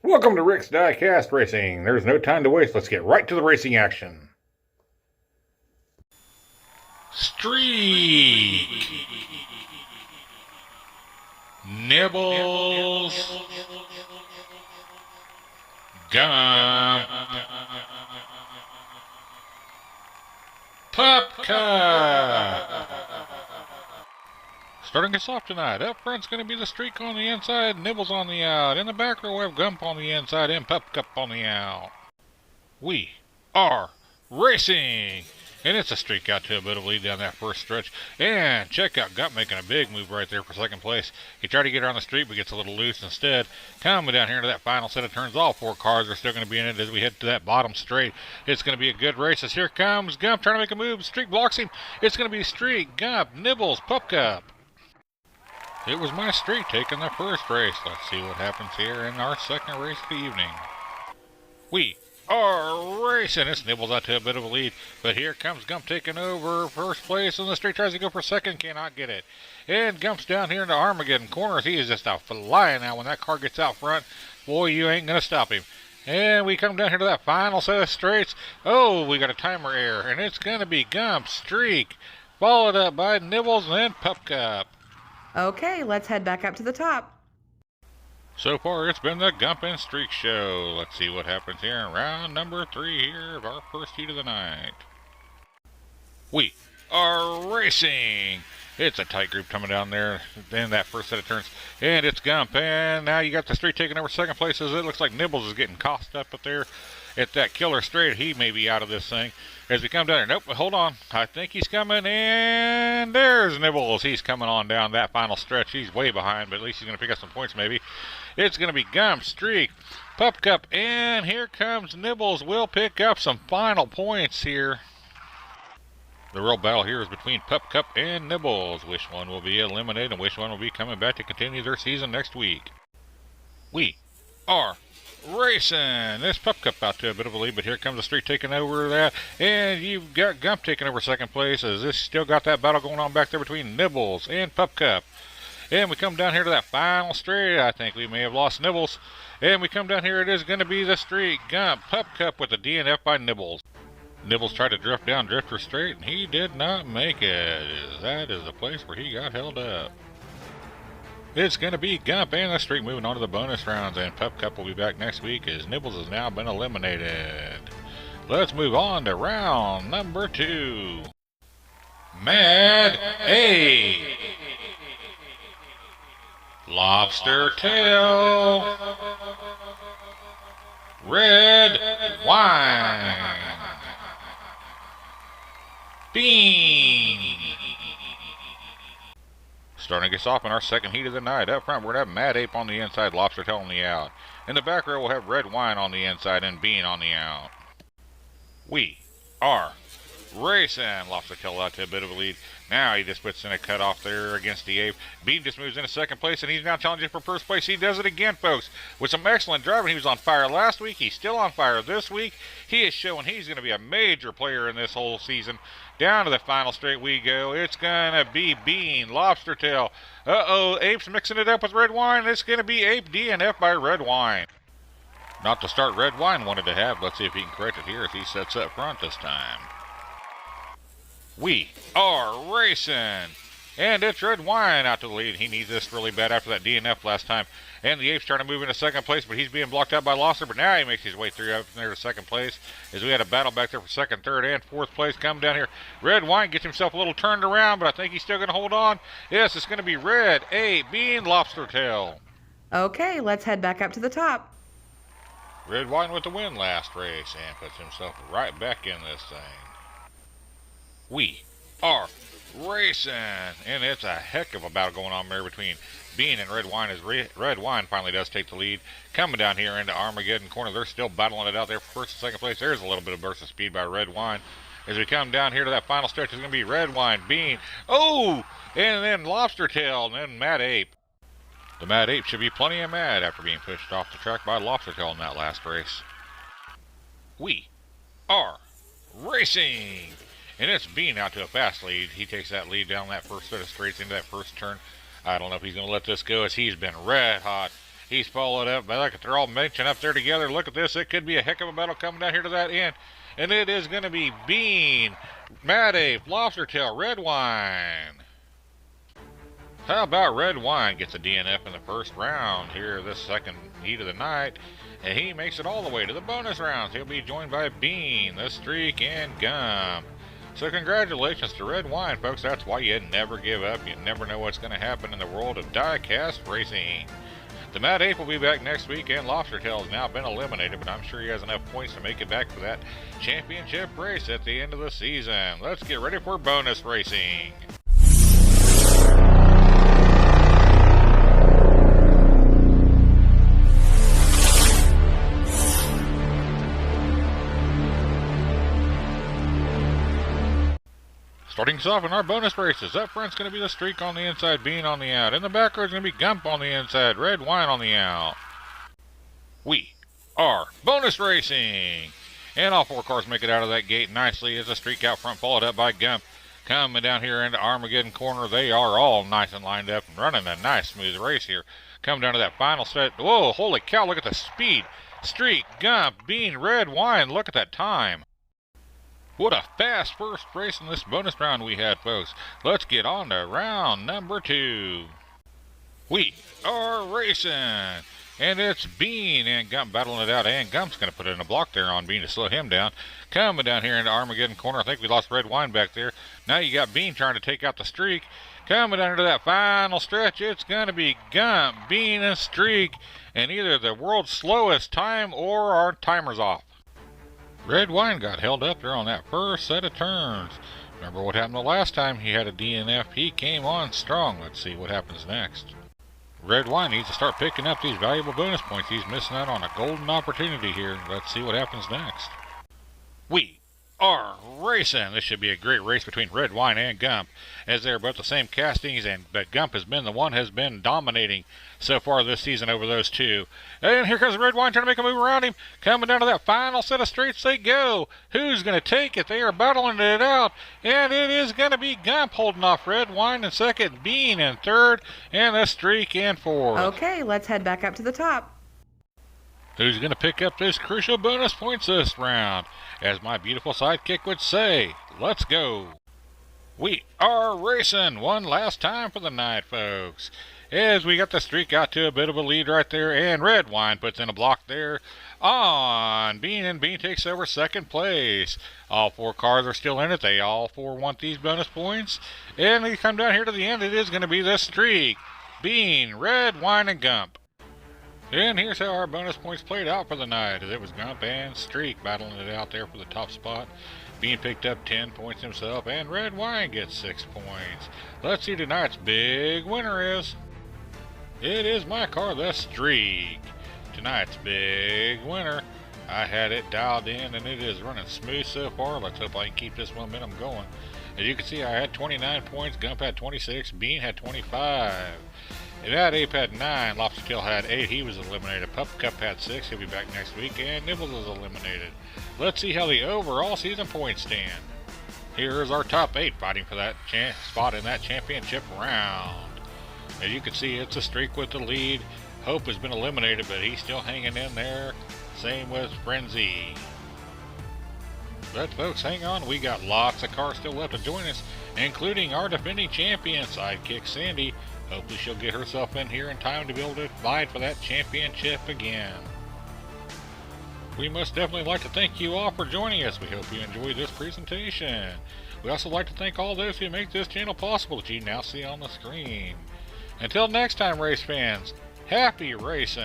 Welcome to Rick's Diecast Racing. There's no time to waste. Let's get right to the racing action. Streak, Nibbles, Gum, Pup Cup. Starting us off tonight, up front's going to be the Streak on the inside, Nibbles on the out. In the back row, we have Gump on the inside and Pup Cup on the out. We are racing! And it's a Streak out to a bit of lead down that first stretch. And check out Gump making a big move right there for second place. He tried to get her on the street, but gets a little loose instead. Coming down here into that final set of turns, all four cars are still going to be in it as we head to that bottom straight. It's going to be a good race as here comes Gump trying to make a move. Streak blocks him. It's going to be Streak, Gump, Nibbles, Pup Cup. It was my Streak taking the first race. Let's see what happens here in our second race of the evening. We are racing. It's Nibbles out to a bit of a lead, but here comes Gump taking over first place, and the Streak tries to go for second, cannot get it. And Gump's down here into Armageddon corners. He is just a flying now. When that car gets out front, boy, you ain't going to stop him. And we come down here to that final set of straights. Oh, we got a timer error, and it's going to be Gump, Streak, followed up by Nibbles and then Pup Cup. Okay, let's head back up to the top. So far, it's been the Gump and Streak show. Let's see what happens here in round number 3 here of our first heat of the night. We are racing. It's a tight group coming down there in that first set of turns. And it's Gump. And now you got the Streak taking over second place as it looks like Nibbles is getting cost up there at that killer straight. He may be out of this thing. As we come down here, nope, hold on. I think he's coming, and there's Nibbles. He's coming on down that final stretch. He's way behind, but at least he's going to pick up some points maybe. It's going to be Gump, Streak, Pup Cup, and here comes Nibbles. We'll pick up some final points here. The real battle here is between Pup Cup and Nibbles. Which one will be eliminated and which one will be coming back to continue their season next week? We are racing. This Pup Cup out to a bit of a lead, but here comes the Streak taking over that, and you've got Gump taking over second place as this still got that battle going on back there between Nibbles and Pup Cup. And we come down here to that final straight. I think we may have lost Nibbles. And we come down here, it is going to be the Streak, Gump, Pup Cup with the DNF by Nibbles. Nibbles tried to drift down Drifter Straight, and he did not make it. That is the place where he got held up. It's going to be Gump and the Streak moving on to the bonus rounds, and Pup Cup will be back next week as Nibbles has now been eliminated. Let's move on to round number 2. Mad A. Lobster Tail. Red Wine. Bean. Starting us off in our second heat of the night. Up front, we're going to have Mad Ape on the inside, Lobster Tail on the out. In the back row, we'll have Red Wine on the inside and Bean on the out. We are racing. Lobster Tail out to a bit of a lead. Now he just puts in a cutoff there against the Ape. Bean just moves into second place, and he's now challenging for first place. He does it again, folks, with some excellent driving. He was on fire last week. He's still on fire this week. He is showing he's going to be a major player in this whole season. Down to the final straight we go. It's going to be Bean, Lobster Tail. Uh-oh, Ape's mixing it up with Red Wine. It's going to be Ape DNF by Red Wine. Not the start Red Wine wanted to have. Let's see if he can correct it here as he sets up front this time. We are racing. And it's Red Wine out to the lead. He needs this really bad after that DNF last time. And the Ape's trying to move into second place, but he's being blocked out by Lobster. But now he makes his way through up there to second place as we had a battle back there for second, third, and fourth place. Come down here. Red Wine gets himself a little turned around, but I think he's still going to hold on. Yes, it's going to be Red, Ape, Bean, Lobster Tail. Okay, let's head back up to the top. Red Wine with the win last race and puts himself right back in this thing. We are racing, and it's a heck of a battle going on there between Bean and Red Wine as Red Wine finally does take the lead. Coming down here into Armageddon corner, they're still battling it out there for first and second place. There's a little bit of burst of speed by Red Wine. As we come down here to that final stretch, it's going to be Red Wine, Bean, oh, and then Lobster Tail, and then Mad Ape. The Mad Ape should be plenty of mad after being pushed off the track by Lobster Tail in that last race. We are racing. And it's Bean out to a fast lead. He takes that lead down that first set of straights into that first turn. I don't know if he's going to let this go as he's been red hot. He's followed up by, look, they're all mentioned up there together. Look at this. It could be a heck of a battle coming down here to that end. And it is going to be Bean, Mad Ape, Lobster Tail, Red Wine. How about Red Wine gets a DNF in the first round here, this second heat of the night, and he makes it all the way to the bonus rounds. He'll be joined by Bean, The Streak, and Gump. So congratulations to Red Wine, folks. That's why you never give up. You never know what's going to happen in the world of Diecast racing. The Mad Ape will be back next week, and Lobster Tail has now been eliminated, but I'm sure he has enough points to make it back for that championship race at the end of the season. Let's get ready for bonus racing. Starting us off in our bonus races. Up front's going to be The Streak on the inside, Bean on the out. In the back row is going to be Gump on the inside, Red Wine on the out. We are bonus racing. And all four cars make it out of that gate nicely as The Streak out front, followed up by Gump. Coming down here into Armageddon corner, they are all nice and lined up and running a nice smooth race here. Coming down to that final set. Whoa, holy cow, look at the speed. Streak, Gump, Bean, Red Wine, look at that time. What a fast first race in this bonus round we had, folks. Let's get on to round number 2. We are racing. And it's Bean and Gump battling it out. And Gump's going to put in a block there on Bean to slow him down. Coming down here into Armageddon corner. I think we lost Red Wine back there. Now you got Bean trying to take out The Streak. Coming down into that final stretch, it's going to be Gump, Bean, and Streak. And either the world's slowest time or our timer's off. Red Wine got held up there on that first set of turns. Remember what happened the last time he had a DNF? He came on strong. Let's see what happens next. Red Wine needs to start picking up these valuable bonus points. He's missing out on a golden opportunity here. Let's see what happens next. We are racing. This should be a great race between Red Wine and Gump, as they're both the same castings, but Gump has been the one has been dominating so far this season over those two. And here comes Red Wine trying to make a move around him. Coming down to that final set of straights they go. Who's going to take it? They are battling it out, and it is going to be Gump holding off Red Wine in second, Bean in third, and The Streak in fourth. Okay, let's head back up to the top. Who's going to pick up those crucial bonus points this round? As my beautiful sidekick would say, let's go. We are racing one last time for the night, folks. As we got The Streak out to a bit of a lead right there, and Red Wine puts in a block there on Bean, and Bean takes over second place. All four cars are still in it. They all four want these bonus points. And we come down here to the end. It is going to be The Streak, Bean, Red Wine, and Gump. And here's how our bonus points played out for the night, as it was Gump and Streak battling it out there for the top spot. Bean picked up 10 points himself, and Red Wine gets 6 points. Let's see tonight's big winner is. It is my car, The Streak. Tonight's big winner. I had it dialed in, and it is running smooth so far. Let's hope I can keep this momentum going. As you can see, I had 29 points, Gump had 26, Bean had 25. Mad Ape had 9, Lobster Tail had 8, he was eliminated. Pup Cup had 6, he'll be back next week, and Nibbles is eliminated. Let's see how the overall season points stand. Here's our top 8 fighting for that spot in that championship round. As you can see, it's a Streak with the lead. Hope has been eliminated, but he's still hanging in there. Same with Frenzy. But folks, hang on, we got lots of cars still left to join us, including our defending champion, sidekick Sandy. Hopefully she'll get herself in here in time to be able to fight for that championship again. We most definitely like to thank you all for joining us. We hope you enjoyed this presentation. We also like to thank all those who make this channel possible that you now see on the screen. Until next time, race fans, happy racing!